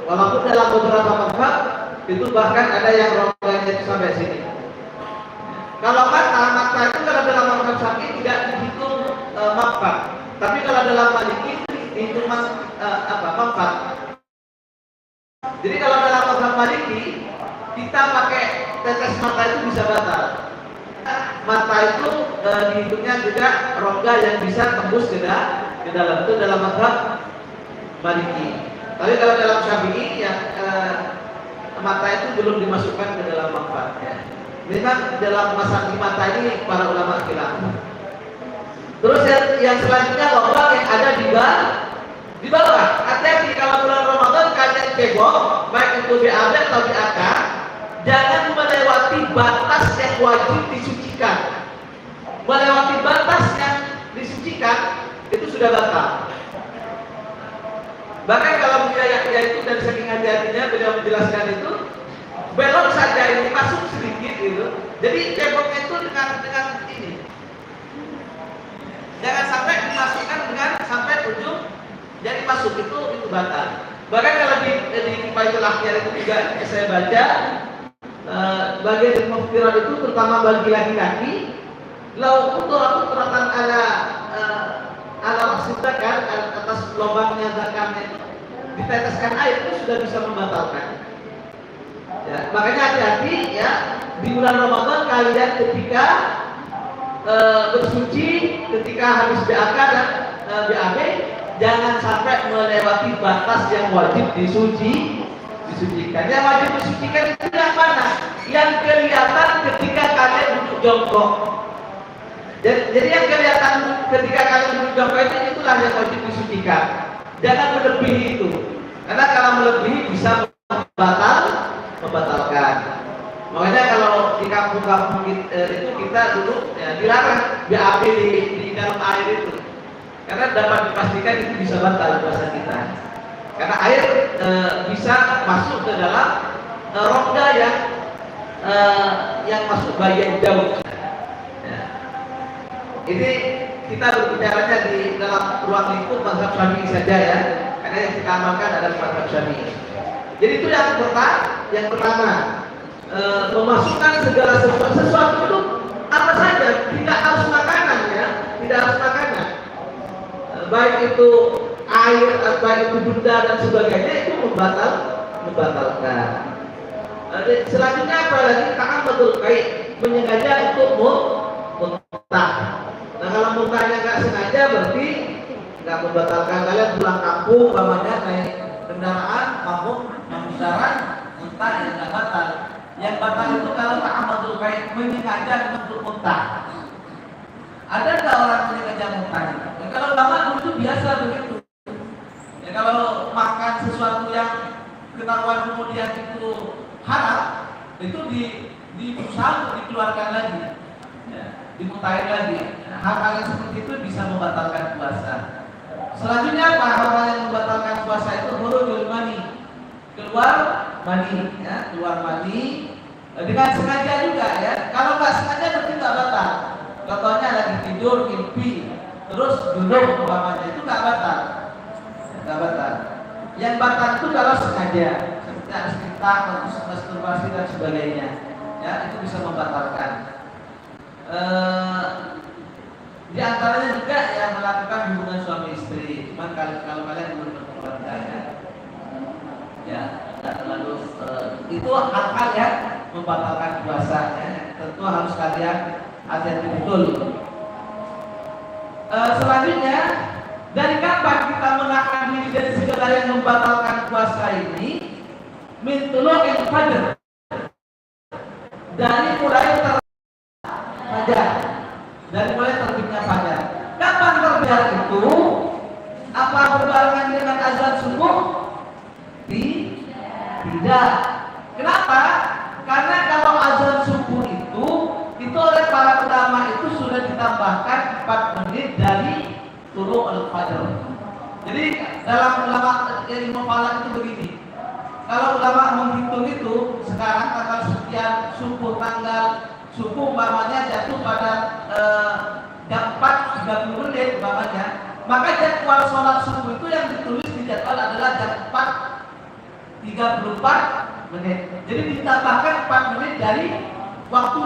Walaupun dalam beberapa mazhab itu bahkan ada yang rongganya itu sampai sini. Kalau mata itu kalau dalam mazhab Syafi'i tidak dihitung manfaat, tapi kalau dalam Maliki dihitung manfaat. Jadi kalau dalam mazhab Maliki kita pakai tetes mata itu bisa batal. Mata itu dihitungnya juga rongga yang bisa tembus ke dalam, itu dalam mazhab Maliki. Tapi kalau dalam Syafi'i yang mata itu belum dimasukkan ke dalam manfaat. Ya. Memang dalam masalah mata ini para ulama khilaf. Terus yang selanjutnya lubang yang ada di bawah. Hati-hati kalau bulan Ramadan kalian cebok, baik itu BAB atau BAK, jangan melewati batas yang wajib disucikan. Melewati batas yang disucikan itu sudah batal. Bahkan kalau beliau itu dan saking hati-hatinya beliau menjelaskan itu, belok saja ini masuk sedikit gitu. Jadi ceboknya itu dengan ini. Jangan sampai dimasukkan dengan sampai ujung jadi masuk itu batal. Bahkan kalau di Kifayatul Akhyar itu juga saya baca bagian muftirat itu terutama bagi laki-laki, lau kuturatan ala rasidakar atas lubangnya zakarnya itu diteteskan air itu sudah bisa membatalkan. Ya, makanya hati-hati ya di bulan Ramadan kalian ketika bersuci, ketika habis BAK dan BAB, jangan sampai melewati batas yang wajib disucikan. Yang wajib disucikan itu yang mana? Yang kelihatan ketika kalian duduk jongkok. Jadi yang kelihatan ketika kalian duduk jongkok itulah yang wajib disucikan. Jangan melebihi itu. Karena kalau melebihi bisa membatalkan. Makanya kalau di kampung-kampung itu kita dulu ya, dilarang BAB di dalam air itu. Karena dapat dipastikan itu bisa batal puasa kita. Karena air bisa masuk ke dalam rongga yang masuk bagian jauh. Ya. Ini kita berbicaranya di dalam ruang lingkup mazhab Syafi'i saja ya. Karena yang kita amalkan adalah mazhab Syafi'i. Jadi itu yang pertama. Memasukkan segala sesuatu itu apa saja, tidak harus makanan ya, tidak harus makanan, baik itu air, baik itu benda dan sebagainya itu membatalkan. Selanjutnya apa lagi? Ta'ammadul qaid, menyengaja untuk muntah. Nah kalau muntahnya nggak sengaja berarti nggak membatalkan. Kalian pulang kampung, umpamanya naik kendaraan, kampung, mendarat, muntah yang nggak batal. Yang batal itu kalau ta'ammadul qaid, menyengaja untuk muntah. Ada nggak orang menyengaja muntah? Ya, kalau lama dulu itu biasa begitu. Ya, kalau makan sesuatu yang ketahuan kemudian itu haram, itu berusaha untuk dikeluarkan lagi, ya, dimuntahin lagi. Hal-hal yang seperti itu bisa membatalkan puasa. Selanjutnya apa? Hal-hal yang membatalkan puasa itu khurujul mani, keluar mani, ya, keluar mani dengan sengaja juga ya. Kalau nggak sengaja berarti nggak batal. Contohnya lagi tidur mimpi terus duduk umpamanya itu nggak batal, nggak batal. Yang batal itu kalau sengaja, seperti harus kita masturbasi dan sebagainya, ya itu bisa membatalkan. Di antaranya juga yang melakukan hubungan suami istri, cuman kalau kalian belum berkeluarga ya terlalu itu hal-hal yang membatalkan puasa ya. Tentu harus kalian hati-hati betul. Selanjutnya, dari kapan kita menahan diri dari segala yang membatalkan puasa ini? Min tulu'il fajr, dari mulai fajar, dari mulai terbitnya fajar. Kapan fajar itu? Apa berbarengan dengan azan subuh? Tidak. Kenapa? Karena kalau azan subuh itu oleh para ulama itu sudah ditambahkan 4 menit dari tulu'ul fajr. Jadi dalam ulama ilmu falak itu begini. Kalau ulama menghitung itu sekarang tanggal sekian subuh, tanggal subuh umpamanya jatuh pada jam 4.30 menit umpamanya, maka jadwal sholat subuh itu yang ditulis di jadwal adalah jam 4 34 menit. Jadi ditambahkan 4 menit dari waktu